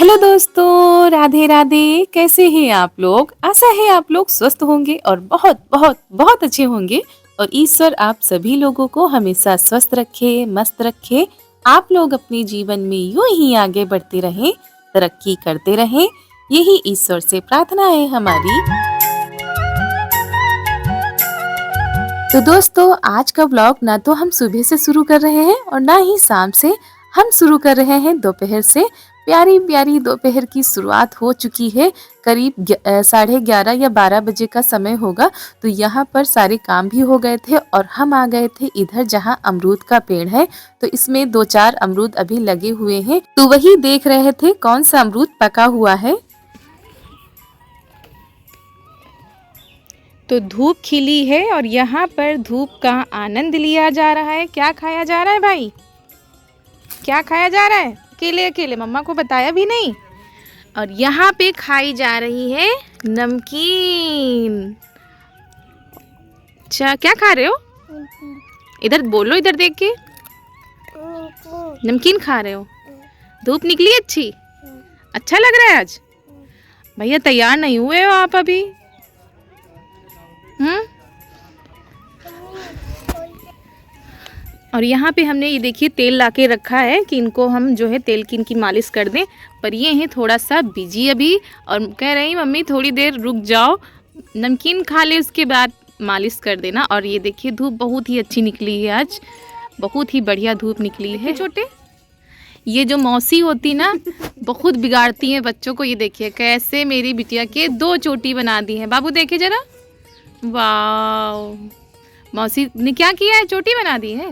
Hello दोस्तों, राधे राधे। कैसे हैं आप लोग? आशा है आप लोग स्वस्थ होंगे और बहुत बहुत बहुत अच्छे होंगे। और ईश्वर आप सभी लोगों को हमेशा स्वस्थ रखे, मस्त रखे। आप लोग अपने जीवन में यूं ही आगे बढ़ते रहें, तरक्की करते रहें। यही ईश्वर से प्रार्थना है हमारी। तो दोस्तों, आज का व्लॉग ना तो हम सुबह से शुरू कर रहे हैं और ना ही शाम से। हम शुरू कर रहे हैं दोपहर से। प्यारी प्यारी दोपहर की शुरुआत हो चुकी है। करीब 11:30 या 12 बजे का समय होगा। तो यहाँ पर सारे काम भी हो गए थे और हम आ गए थे इधर जहाँ अमरूद का पेड़ है। तो इसमें 2-4 अमरूद अभी लगे हुए हैं, तो वही देख रहे थे कौन सा अमरूद पका हुआ है। तो धूप खिली है और यहाँ पर धूप का आनंद लिया जा रहा है। क्या खाया जा रहा है भाई? क्या खाया जा रहा है? अकेले अकेले, मम्मा को बताया भी नहीं। और यहाँ पे खाई जा रही है नमकीन। अच्छा, क्या खा रहे हो? इधर बोलो, इधर देख के। नमकीन खा रहे हो? धूप निकली अच्छी? अच्छा लग रहा है आज? भैया तैयार नहीं हुए हो आप अभी? और यहाँ पे हमने ये देखिए तेल लाके रखा है कि इनको हम जो है तेल की इनकी मालिश कर दें। पर ये हैं थोड़ा सा बिजी अभी और कह रही मम्मी थोड़ी देर रुक जाओ, नमकीन खा ले उसके बाद मालिश कर देना। और ये देखिए धूप बहुत ही अच्छी निकली है आज, बहुत ही बढ़िया धूप निकली है। छोटे ये जो मौसी होती ना बहुत बिगाड़ती हैं बच्चों को। ये देखिए कैसे मेरी बिटिया के 2 चोटी बना दी हैं। बाबू देखे जरा, वाह मौसी ने क्या किया है? चोटी बना दी है।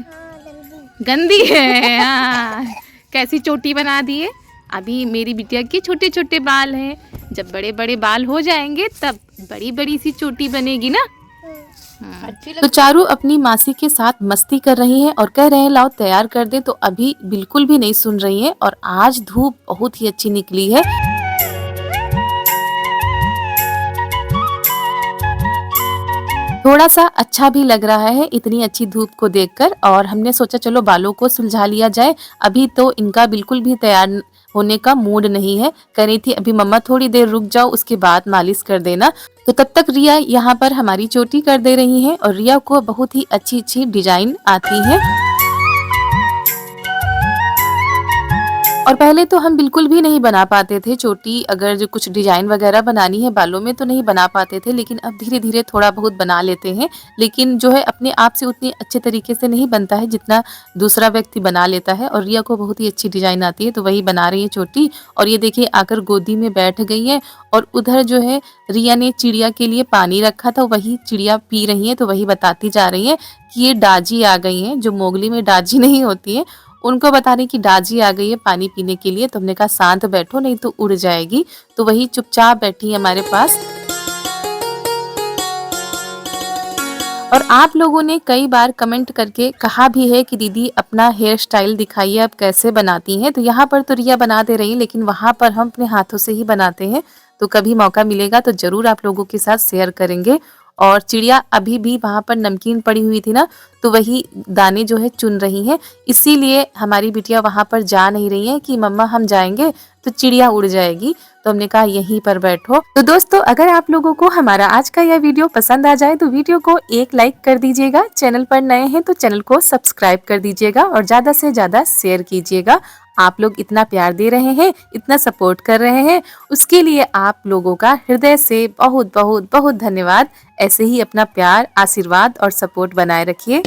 गंदी है। हाँ, कैसी चोटी बना दी है। अभी मेरी बिटिया के छोटे छोटे बाल हैं, जब बड़े बड़े बाल हो जाएंगे तब बड़ी बड़ी सी चोटी बनेगी ना। तो चारू अपनी मासी के साथ मस्ती कर रही हैं और कह रहे हैं लाओ तैयार कर दे, तो अभी बिल्कुल भी नहीं सुन रही हैं। और आज धूप बहुत ही अच्छी निकली है। थोड़ा सा अच्छा भी लग रहा है इतनी अच्छी धूप को देखकर। और हमने सोचा चलो बालों को सुलझा लिया जाए। अभी तो इनका बिल्कुल भी तैयार होने का मूड नहीं है। कह रही थी अभी मम्मा थोड़ी देर रुक जाओ, उसके बाद मालिश कर देना। तो तब तक रिया यहाँ पर हमारी चोटी कर दे रही है और रिया को बहुत ही अच्छी अच्छी डिजाइन आती है। और पहले तो हम बिल्कुल भी नहीं बना पाते थे चोटी, अगर जो कुछ डिजाइन वगैरह बनानी है बालों में तो नहीं बना पाते थे। लेकिन अब धीरे धीरे थोड़ा बहुत बना लेते हैं। लेकिन जो है अपने आप से उतनी अच्छे तरीके से नहीं बनता है जितना दूसरा व्यक्ति बना लेता है। और रिया को बहुत ही अच्छी डिजाइन आती है, तो वही बना रही है चोटी। और ये देखिए आकर गोदी में बैठ गई है। और उधर जो है रिया ने चिड़िया के लिए पानी रखा था, वही चिड़िया पी रही है। तो वही बताती जा रही है कि ये डाजी आ गई है, जो मोगली में डाजी नहीं होती है उनको बता रही कि डाजी आ गई है पानी पीने के लिए। तो हमने कहा शांत बैठो नहीं तो उड़ जाएगी। तो वही चुपचाप बैठी है हमारे पास। और आप लोगों ने कई बार कमेंट करके कहा भी है कि दीदी अपना हेयर स्टाइल दिखाइए, आप कैसे बनाती हैं। तो यहाँ पर तो रिया बना दे रही, लेकिन वहाँ पर हम अपने हाथों से ही बनाते हैं। तो कभी मौका मिलेगा तो जरूर आप लोगों के साथ शेयर करेंगे। और चिड़िया अभी भी वहाँ पर नमकीन पड़ी हुई थी ना, तो वही दाने जो है चुन रही हैं। इसीलिए हमारी बिटिया वहाँ पर जा नहीं रही है कि मम्मा हम जाएंगे तो चिड़िया उड़ जाएगी। तो हमने कहा यहीं पर बैठो। तो दोस्तों, अगर आप लोगों को हमारा आज का यह वीडियो पसंद आ जाए तो वीडियो को एक लाइक कर दीजिएगा। चैनल पर नए हैं तो चैनल को सब्सक्राइब कर दीजिएगा और ज्यादा से ज्यादा शेयर कीजिएगा। आप लोग इतना प्यार दे रहे हैं, इतना सपोर्ट कर रहे हैं, उसके लिए आप लोगों का हृदय से बहुत बहुत बहुत धन्यवाद। ऐसे ही अपना प्यार, आशीर्वाद और सपोर्ट बनाए रखिए।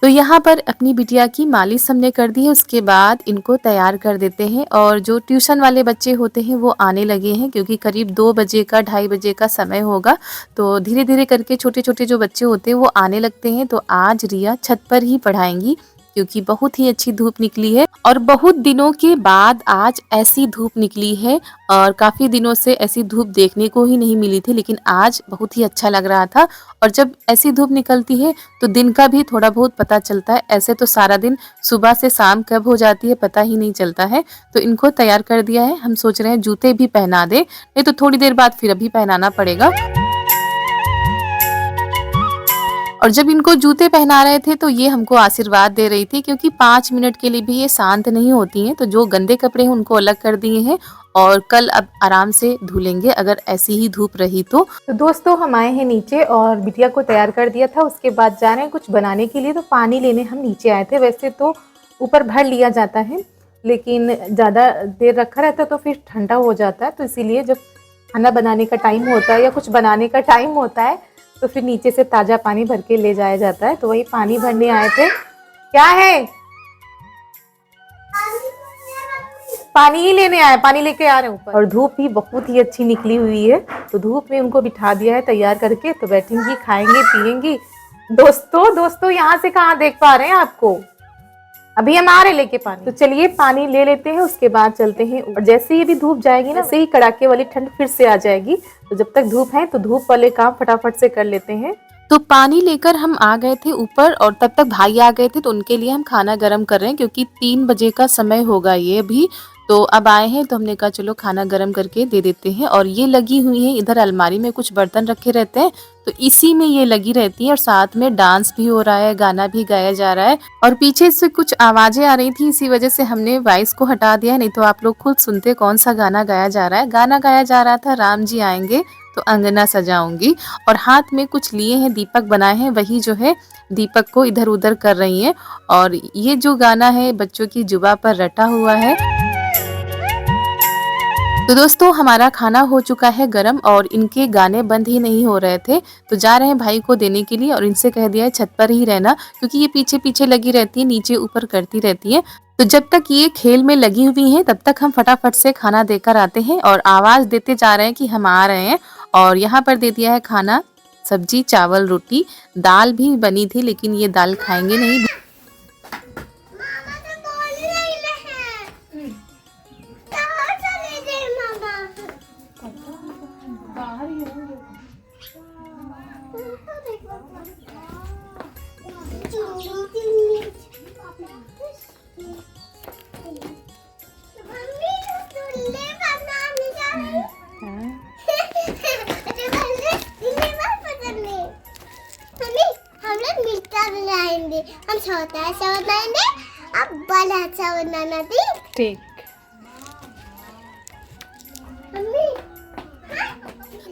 तो यहाँ पर अपनी बिटिया की मालिश हमने कर दी है, उसके बाद इनको तैयार कर देते हैं। और जो ट्यूशन वाले बच्चे होते हैं वो आने लगे हैं, क्योंकि करीब 2 बजे का 2:30 बजे का समय होगा। तो धीरे धीरे करके छोटे छोटे जो बच्चे होते हैं वो आने लगते हैं। तो आज रिया छत पर ही पढ़ाएंगी, क्योंकि बहुत ही अच्छी धूप निकली है। और बहुत दिनों के बाद आज ऐसी धूप निकली है, और काफ़ी दिनों से ऐसी धूप देखने को ही नहीं मिली थी। लेकिन आज बहुत ही अच्छा लग रहा था। और जब ऐसी धूप निकलती है तो दिन का भी थोड़ा बहुत पता चलता है। ऐसे तो सारा दिन सुबह से शाम कब हो जाती है पता ही नहीं चलता है। तो इनको तैयार कर दिया है। हम सोच रहे हैं जूते भी पहना दे, नहीं तो थोड़ी देर बाद फिर अभी पहनाना पड़ेगा। और जब इनको जूते पहना रहे थे तो ये हमको आशीर्वाद दे रही थी, क्योंकि 5 मिनट के लिए भी ये शांत नहीं होती हैं। तो जो गंदे कपड़े हैं उनको अलग कर दिए हैं और कल अब आराम से धुलेंगे अगर ऐसी ही धूप रही तो। दोस्तों हम आए हैं नीचे और बिटिया को तैयार कर दिया था, उसके बाद जा रहे हैं कुछ बनाने के लिए। तो पानी लेने हम नीचे आए थे। वैसे तो ऊपर भर लिया जाता है, लेकिन ज़्यादा देर रखा रहता तो फिर ठंडा हो जाता है। तो इसीलिए जब खाना बनाने का टाइम होता है या कुछ बनाने का टाइम होता है तो फिर नीचे से ताज़ा पानी भर के ले जाया जाता है। तो वही पानी भरने आए थे। क्या है? पानी ही लेने आए, पानी लेके आ रहे हैं ऊपर। और धूप भी बहुत ही अच्छी निकली हुई है, तो धूप में उनको बिठा दिया है तैयार करके। तो बैठेंगी, खाएंगी, पिएंगी। दोस्तों यहाँ से कहाँ देख पा रहे हैं आपको? अभी हम आ रहे लेके पानी। तो चलिए पानी ले लेते हैं, उसके बाद चलते हैं। और जैसे ही अभी धूप जाएगी ना, वैसे ही कड़ाके वाली ठंड फिर से आ जाएगी। तो जब तक धूप है तो धूप वाले काम फटाफट से कर लेते हैं। तो पानी लेकर हम आ गए थे ऊपर और तब तक भाई आ गए थे। तो उनके लिए हम खाना गर्म कर रहे हैं, क्योंकि 3 बजे का समय होगा ये अभी। तो अब आए हैं तो हमने कहा चलो खाना गर्म करके दे देते हैं। और ये लगी हुई है, इधर अलमारी में कुछ बर्तन रखे रहते हैं तो इसी में ये लगी रहती है। और साथ में डांस भी हो रहा है, गाना भी गाया जा रहा है। और पीछे से कुछ आवाजें आ रही थी, इसी वजह से हमने वॉइस को हटा दिया, नहीं तो आप लोग खुद सुनते कौन सा गाना गाया जा रहा है। गाना गाया जा रहा था राम जी आएंगे तो अंगना सजाऊंगी। और हाथ में कुछ लिए हैं, दीपक बनाए हैं, वही जो है दीपक को इधर उधर कर रही हैं। और ये जो गाना है बच्चों की जुबा पर रटा हुआ है। तो दोस्तों हमारा खाना हो चुका है गरम और इनके गाने बंद ही नहीं हो रहे थे। तो जा रहे हैं भाई को देने के लिए और इनसे कह दिया है छत पर ही रहना, क्योंकि ये पीछे पीछे लगी रहती है, नीचे ऊपर करती रहती है। तो जब तक ये खेल में लगी हुई हैं तब तक हम फटाफट से खाना देकर आते हैं और आवाज देते जा रहे हैं कि हम आ रहे हैं। और यहाँ पर दे दिया है खाना, सब्जी, चावल, रोटी, दाल भी बनी थी, लेकिन ये दाल खाएंगे नहीं। हम छोटा सा बनाएंगे, अब बड़ा सा बनाना। ठीक।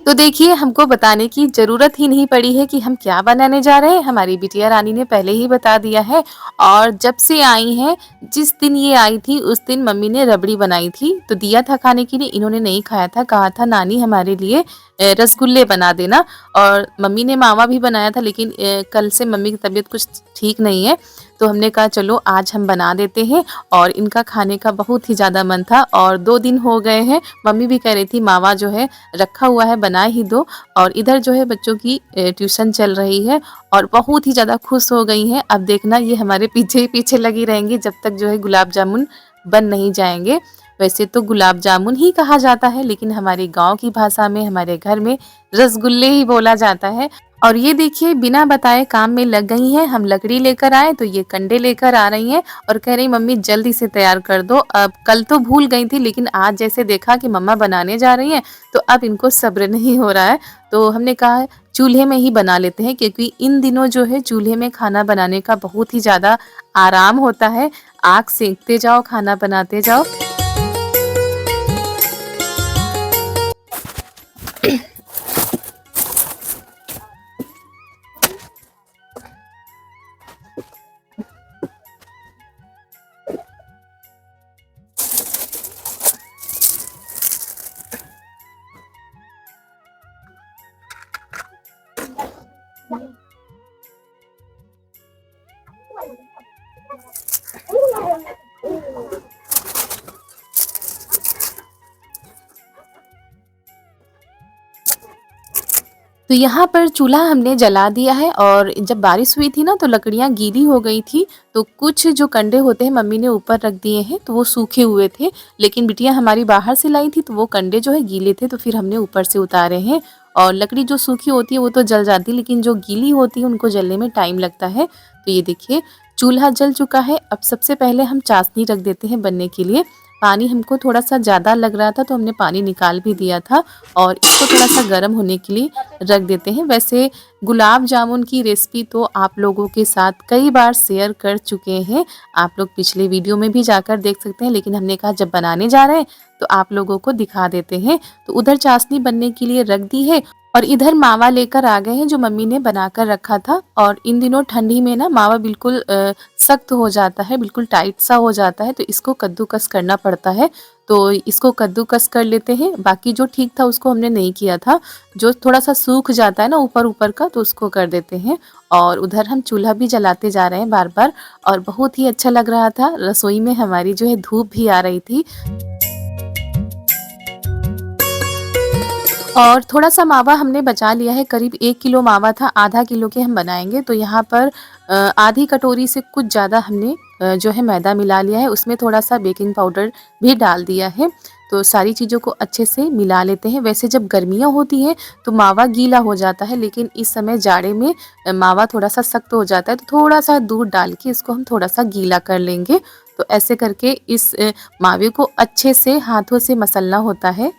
तो देखिए हमको बताने की जरूरत ही नहीं पड़ी है कि हम क्या बनाने जा रहे हैं, हमारी बिटिया रानी ने पहले ही बता दिया है। और जब से आई हैं, जिस दिन ये आई थी उस दिन मम्मी ने रबड़ी बनाई थी तो दिया था खाने के लिए, इन्होंने नहीं खाया था। कहा था नानी हमारे लिए रसगुल्ले बना देना। और मम्मी ने मावा भी बनाया था, लेकिन कल से मम्मी की तबीयत कुछ ठीक नहीं है तो हमने कहा चलो आज हम बना देते हैं। और इनका खाने का बहुत ही ज़्यादा मन था और 2 दिन हो गए हैं। मम्मी भी कह रही थी मावा जो है रखा हुआ है बना ही दो। और इधर जो है बच्चों की ट्यूशन चल रही है और बहुत ही ज़्यादा खुश हो गई हैं। अब देखना ये हमारे पीछे ही पीछे लगी रहेंगी जब तक जो है गुलाब जामुन बन नहीं जाएंगे। वैसे तो गुलाब जामुन ही कहा जाता है, लेकिन हमारे गांव की भाषा में, हमारे घर में रसगुल्ले ही बोला जाता है। और ये देखिए बिना बताए काम में लग गई हैं। हम लकड़ी लेकर आए तो ये कंडे लेकर आ रही हैं और कह रही मम्मी जल्दी से तैयार कर दो। अब कल तो भूल गई थी, लेकिन आज जैसे देखा कि मम्मा बनाने जा रही हैं तो अब इनको सब्र नहीं हो रहा है। तो हमने कहा चूल्हे में ही बना लेते हैं, क्योंकि इन दिनों जो है चूल्हे में खाना बनाने का बहुत ही ज़्यादा आराम होता है। आग सेंकते जाओ, खाना बनाते जाओ। तो यहाँ पर चूल्हा हमने जला दिया है और जब बारिश हुई थी ना तो लकड़ियाँ गीली हो गई थी। तो कुछ जो कंडे होते हैं मम्मी ने ऊपर रख दिए हैं तो वो सूखे हुए थे, लेकिन बिटिया हमारी बाहर से लाई थी तो वो कंडे जो है गीले थे, तो फिर हमने ऊपर से उतारे हैं। और लकड़ी जो सूखी होती है वो तो जल जाती है, लेकिन जो गीली होती है उनको जलने में टाइम लगता है। तो ये देखिए चूल्हा जल चुका है। अब सबसे पहले हम चाशनी रख देते हैं बनने के लिए। पानी हमको थोड़ा सा ज़्यादा लग रहा था तो हमने पानी निकाल भी दिया था और इसको थोड़ा सा गर्म होने के लिए रख देते हैं। वैसे गुलाब जामुन की रेसिपी तो आप लोगों के साथ कई बार शेयर कर चुके हैं, आप लोग पिछले वीडियो में भी जाकर देख सकते हैं, लेकिन हमने कहा जब बनाने जा रहे हैं तो आप लोगों को दिखा देते हैं। तो उधर चाशनी बनने के लिए रख दी है और इधर मावा लेकर आ गए हैं जो मम्मी ने बनाकर रखा था। और इन दिनों ठंडी में ना मावा बिल्कुल सख्त हो जाता है, बिल्कुल टाइट सा हो जाता है, तो इसको कद्दूकस करना पड़ता है। तो इसको कद्दूकस कर लेते हैं। बाकी जो ठीक था उसको हमने नहीं किया था, जो थोड़ा सा सूख जाता है ना ऊपर ऊपर का, तो उसको कर देते हैं। और उधर हम चूल्हा भी जलाते जा रहे हैं बार बार और बहुत ही अच्छा लग रहा था। रसोई में हमारी जो है धूप भी आ रही थी। और थोड़ा सा मावा हमने बचा लिया है, करीब 1 किलो मावा था, आधा किलो के हम बनाएंगे। तो यहाँ पर आधी कटोरी से कुछ ज़्यादा हमने जो है मैदा मिला लिया है, उसमें थोड़ा सा बेकिंग पाउडर भी डाल दिया है। तो सारी चीज़ों को अच्छे से मिला लेते हैं। वैसे जब गर्मियाँ होती हैं तो मावा गीला हो जाता है, लेकिन इस समय जाड़े में मावा थोड़ा सा सख्त हो जाता है, तो थोड़ा सा दूध डाल के इसको हम थोड़ा सा गीला कर लेंगे। तो ऐसे करके इस मावे को अच्छे से हाथों से मसलना होता है।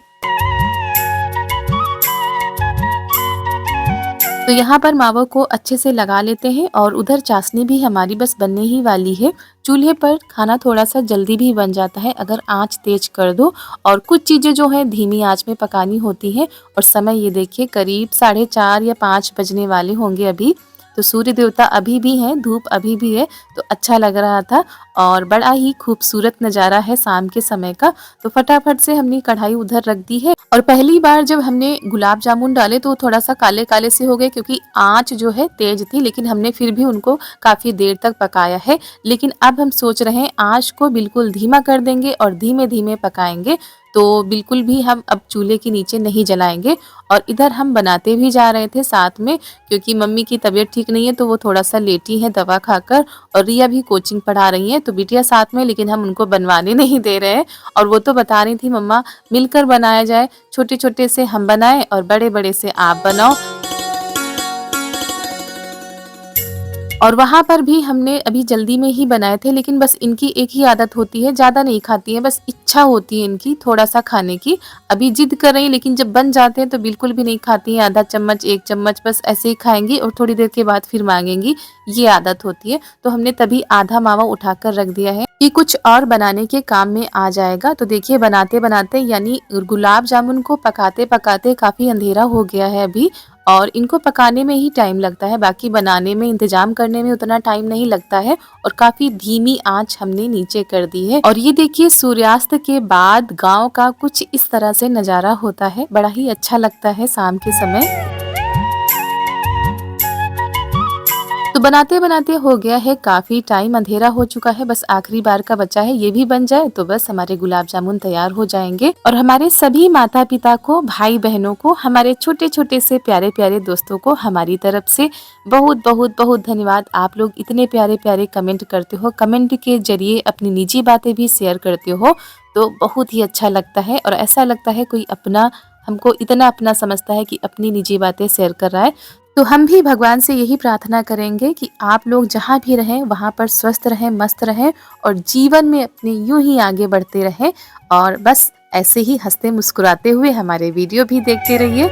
तो यहाँ पर मावा को अच्छे से लगा लेते हैं और उधर चाशनी भी हमारी बस बनने ही वाली है। चूल्हे पर खाना थोड़ा सा जल्दी भी बन जाता है अगर आंच तेज कर दो, और कुछ चीज़ें जो है धीमी आंच में पकानी होती हैं। और समय ये देखिए करीब 4:30 या 5 बजने वाले होंगे अभी। तो सूर्य देवता अभी भी हैं, धूप अभी भी है, तो अच्छा लग रहा था और बड़ा ही खूबसूरत नज़ारा है शाम के समय का। तो फटाफट से हमने कढ़ाई उधर रख दी है। और पहली बार जब हमने गुलाब जामुन डाले तो थोड़ा सा काले काले से हो गए, क्योंकि आंच जो है तेज थी, लेकिन हमने फिर भी उनको काफ़ी देर तक पकाया है। लेकिन अब हम सोच रहे हैं आंच को बिल्कुल धीमा कर देंगे और धीमे धीमे पकाएंगे, तो बिल्कुल भी हम अब चूल्हे के नीचे नहीं जलाएंगे। और इधर हम बनाते भी जा रहे थे साथ में, क्योंकि मम्मी की तबीयत ठीक नहीं है तो वो थोड़ा सा लेटी है दवा खाकर, और रिया भी कोचिंग पढ़ा रही है, तो बिटिया साथ में, लेकिन हम उनको बनवाने नहीं दे रहे हैं। और वो तो बता रही थी मम्मा मिलकर बनाया जाए, छोटे छोटे से हम बनाएं और बड़े बड़े से आप बनाओ। और वहाँ पर भी हमने अभी जल्दी में ही बनाए थे, लेकिन बस इनकी एक ही आदत होती है, ज़्यादा नहीं खाती है, बस इच्छा होती है इनकी थोड़ा सा खाने की। अभी जिद कर रही है, लेकिन जब बन जाते हैं तो बिल्कुल भी नहीं खाती हैं, आधा चम्मच 1 चम्मच बस ऐसे ही खाएंगी और थोड़ी देर के बाद फिर मांगेंगी, ये आदत होती है। तो हमने तभी आधा मावा उठाकर रख दिया है कि कुछ और बनाने के काम में आ जाएगा। तो देखिए बनाते बनाते यानी गुलाब जामुन को पकाते पकाते काफ़ी अंधेरा हो गया है अभी, और इनको पकाने में ही टाइम लगता है, बाकी बनाने में इंतजाम करने में उतना टाइम नहीं लगता है। और काफ़ी धीमी आंच हमने नीचे कर दी है। और ये देखिए सूर्यास्त के बाद गांव का कुछ इस तरह से नज़ारा होता है, बड़ा ही अच्छा लगता है शाम के समय। तो बनाते बनाते हो गया है काफ़ी टाइम, अंधेरा हो चुका है, बस आखिरी बार का बचा है, ये भी बन जाए तो बस हमारे गुलाब जामुन तैयार हो जाएंगे। और हमारे सभी माता पिता को, भाई बहनों को, हमारे छोटे छोटे से प्यारे प्यारे दोस्तों को हमारी तरफ से बहुत बहुत बहुत धन्यवाद। आप लोग इतने प्यारे प्यारे कमेंट करते हो, कमेंट के जरिए अपनी निजी बातें भी शेयर करते हो, तो बहुत ही अच्छा लगता है। और ऐसा लगता है कोई अपना, हमको इतना अपना समझता है कि अपनी निजी बातें शेयर कर रहा है। तो हम भी भगवान से यही प्रार्थना करेंगे कि आप लोग जहाँ भी रहें वहाँ पर स्वस्थ रहें, मस्त रहें और जीवन में अपने यूं ही आगे बढ़ते रहें। और बस ऐसे ही हंसते मुस्कुराते हुए हमारे वीडियो भी देखते रहिए।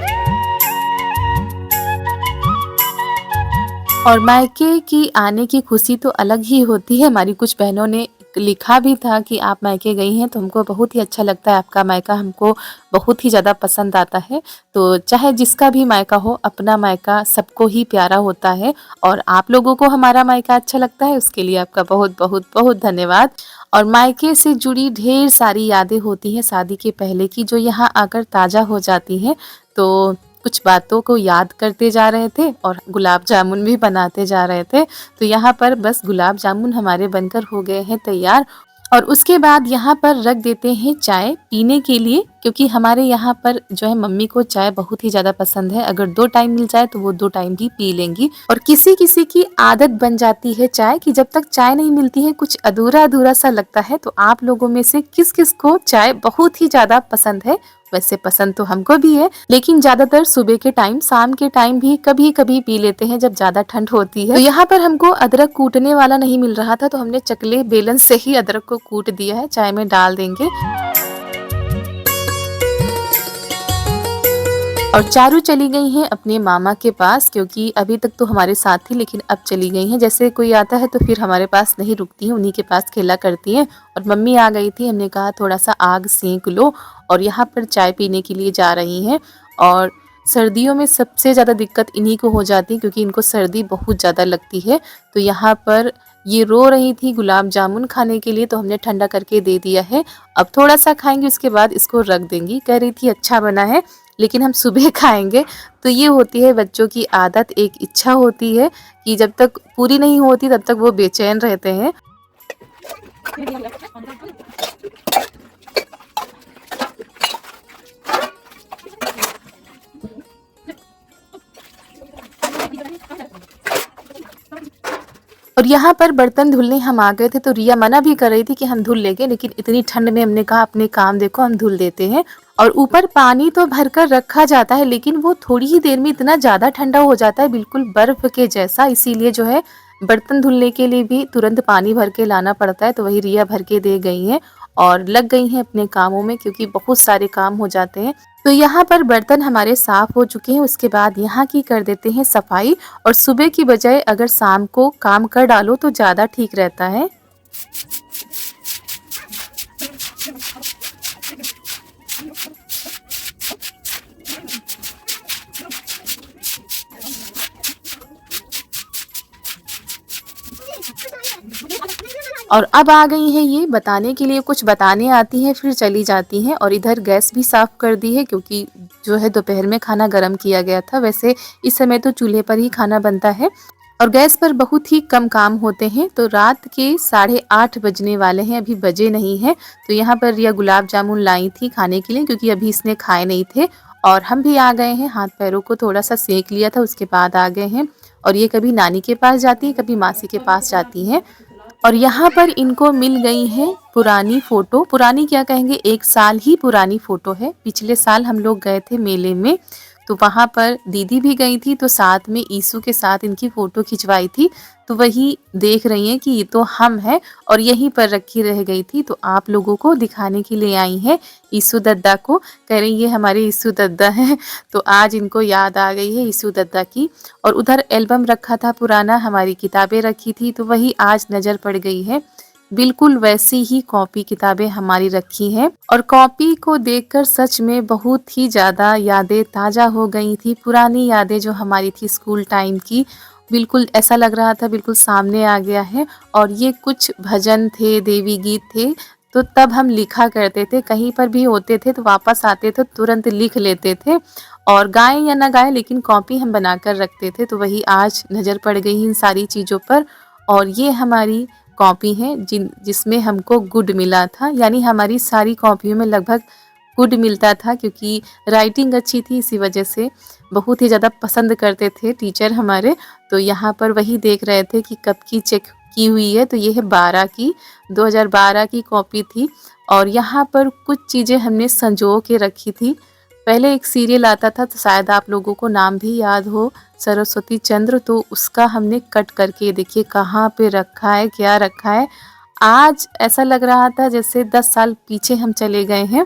और मायके की आने की खुशी तो अलग ही होती है। हमारी कुछ बहनों ने लिखा भी था कि आप मायके गई हैं, तो हमको बहुत ही अच्छा लगता है, आपका मायका हमको बहुत ही ज़्यादा पसंद आता है। तो चाहे जिसका भी मायका हो, अपना मायका सबको ही प्यारा होता है, और आप लोगों को हमारा मायका अच्छा लगता है, उसके लिए आपका बहुत बहुत बहुत धन्यवाद। और मायके से जुड़ी ढेर सारी यादें होती हैं शादी के पहले की, जो यहाँ आकर ताज़ा हो जाती हैं। तो कुछ बातों को याद करते जा रहे थे और गुलाब जामुन भी बनाते जा रहे थे। तो यहाँ पर बस गुलाब जामुन हमारे बनकर हो गए हैं तैयार। और उसके बाद यहाँ पर रख देते हैं चाय पीने के लिए। क्योंकि हमारे यहाँ पर जो है मम्मी को चाय बहुत ही ज़्यादा पसंद है। अगर 2 टाइम मिल जाए तो वो 2 टाइम भी पी लेंगी। और किसी-किसी की आदत बन जाती है चाय की, जब तक चाय नहीं मिलती है कुछ अधूरा-अधूरा सा लगता है। तो आप लोगों में से किस-किस को चाय बहुत ही ज़्यादा पसंद है? वैसे पसंद तो हमको भी है, लेकिन ज़्यादातर सुबह के टाइम, शाम के टाइम भी कभी-कभी पी लेते हैं जब ज़्यादा ठंड होती है। तो यहाँ पर हमको अदरक कूटने वाला नहीं मिल रहा था, तो हमने चकले बेलन से ही अदरक को कूट दिया है, चाय में डाल देंगे। और चारू चली गई हैं अपने मामा के पास, क्योंकि अभी तक तो हमारे साथ थी लेकिन अब चली गई हैं। जैसे कोई आता है तो फिर हमारे पास नहीं रुकती हैं, उन्हीं के पास खेला करती हैं। और मम्मी आ गई थी, हमने कहा थोड़ा सा आग सेंक लो, और यहाँ पर चाय पीने के लिए जा रही हैं। और सर्दियों में सबसे ज़्यादा दिक्कत इन्हीं को हो जाती है, क्योंकि इनको सर्दी बहुत ज़्यादा लगती है। तो यहाँ पर ये रो रही थी गुलाब जामुन खाने के लिए, तो हमने ठंडा करके दे दिया है। अब थोड़ा सा खाएंगे, उसके बाद इसको रख देंगी। कह रही थी अच्छा बना है, लेकिन हम सुबह खाएंगे। तो ये होती है बच्चों की आदत, एक इच्छा होती है कि जब तक पूरी नहीं होती तब तक वो बेचैन रहते हैं। और यहाँ पर बर्तन धुलने हम आ गए थे, तो रिया मना भी कर रही थी कि हम धुल लेंगे, लेकिन इतनी ठंड में हमने कहा अपने काम देखो, हम धुल देते हैं। और ऊपर पानी तो भरकर रखा जाता है, लेकिन वो थोड़ी ही देर में इतना ज़्यादा ठंडा हो जाता है, बिल्कुल बर्फ के जैसा। इसीलिए जो है बर्तन धुलने के लिए भी तुरंत पानी भर के लाना पड़ता है। तो वही रिया भर के दे गई हैं और लग गई हैं अपने कामों में, क्योंकि बहुत सारे काम हो जाते हैं। तो यहाँ पर बर्तन हमारे साफ हो चुके हैं। उसके बाद यहाँ की कर देते हैं सफाई। और सुबह की बजाय अगर शाम को काम कर डालो तो ज़्यादा ठीक रहता है। और अब आ गई हैं ये बताने के लिए, कुछ बताने आती हैं फिर चली जाती हैं। और इधर गैस भी साफ़ कर दी है, क्योंकि जो है दोपहर में खाना गर्म किया गया था। वैसे इस समय तो चूल्हे पर ही खाना बनता है और गैस पर बहुत ही कम काम होते हैं। तो रात के 8:30 बजने वाले हैं, अभी बजे नहीं हैं। तो यहाँ पर रिया गुलाब जामुन लाई थी खाने के लिए, क्योंकि अभी इसने खाए नहीं थे। और हम भी आ गए हैं, हाथ पैरों को थोड़ा सा सेक लिया था, उसके बाद आ गए हैं। और ये कभी नानी के पास जाती है, कभी मासी के पास जाती हैं। और यहाँ पर इनको मिल गई है पुरानी फ़ोटो, पुरानी क्या कहेंगे, 1 साल ही पुरानी फ़ोटो है। पिछले साल हम लोग गए थे मेले में, तो वहाँ पर दीदी भी गई थी, तो साथ में ईसु के साथ इनकी फ़ोटो खिंचवाई थी। तो वही देख रही हैं कि ये तो हम हैं, और यहीं पर रखी रह गई थी। तो आप लोगों को दिखाने के लिए आई हैं ईसु दद्दा को। कह रही ये हमारे ईसु दद्दा हैं। तो आज इनको याद आ गई है ईसु दद्दा की। और उधर एल्बम रखा था पुराना, हमारी किताबें रखी थी, तो वही आज नज़र पड़ गई है। बिल्कुल वैसी ही कॉपी किताबें हमारी रखी हैं। और कॉपी को देखकर सच में बहुत ही ज़्यादा यादें ताज़ा हो गई थी। पुरानी यादें जो हमारी थी स्कूल टाइम की, बिल्कुल ऐसा लग रहा था बिल्कुल सामने आ गया है। और ये कुछ भजन थे, देवी गीत थे, तो तब हम लिखा करते थे। कहीं पर भी होते थे तो वापस आते थे तुरंत लिख लेते थे, और गाएं या ना गाएं लेकिन कॉपी हम बनाकर रखते थे। तो वही आज नज़र पड़ गई इन सारी चीज़ों पर। और ये हमारी कॉपी है जिसमें हमको गुड मिला था, यानी हमारी सारी कॉपियों में लगभग गुड मिलता था, क्योंकि राइटिंग अच्छी थी, इसी वजह से बहुत ही ज़्यादा पसंद करते थे टीचर हमारे। तो यहाँ पर वही देख रहे थे कि कब की चेक की हुई है, तो ये है 2012 की कॉपी थी। और यहाँ पर कुछ चीज़ें हमने संजो के रखी थी। पहले एक सीरियल आता था, तो शायद आप लोगों को नाम भी याद हो, सरस्वती चंद्र, तो उसका हमने कट करके देखिए कहाँ पे रखा है, क्या रखा है। आज ऐसा लग रहा था जैसे 10 साल पीछे हम चले गए हैं।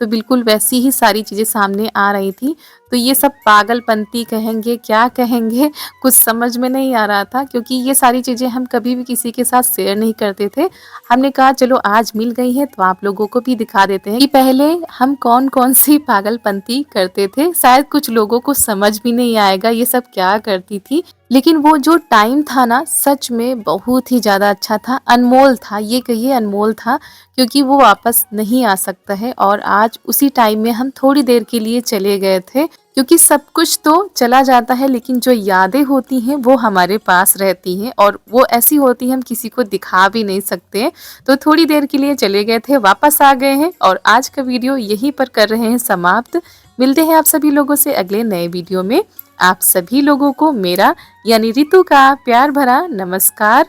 तो बिल्कुल वैसी ही सारी चीज़ें सामने आ रही थी। तो ये सब पागलपंती कहेंगे, क्या कहेंगे, कुछ समझ में नहीं आ रहा था, क्योंकि ये सारी चीज़ें हम कभी भी किसी के साथ शेयर नहीं करते थे। हमने कहा चलो आज मिल गई है तो आप लोगों को भी दिखा देते हैं कि पहले हम कौन कौन सी पागलपंती करते थे। शायद कुछ लोगों को समझ भी नहीं आएगा ये सब क्या करती थी, लेकिन वो जो टाइम था ना, सच में बहुत ही ज़्यादा अच्छा था, अनमोल था, ये कहिए अनमोल था, क्योंकि वो वापस नहीं आ सकता है। और आज उसी टाइम में हम थोड़ी देर के लिए चले गए थे, क्योंकि सब कुछ तो चला जाता है लेकिन जो यादें होती हैं वो हमारे पास रहती हैं और वो ऐसी होती हैं हम किसी को दिखा भी नहीं सकते। तो थोड़ी देर के लिए चले गए थे, वापस आ गए हैं और आज का वीडियो यहीं पर कर रहे हैं समाप्त। मिलते हैं आप सभी लोगों से अगले नए वीडियो में। आप सभी लोगों को मेरा यानी रितु का प्यार भरा नमस्कार।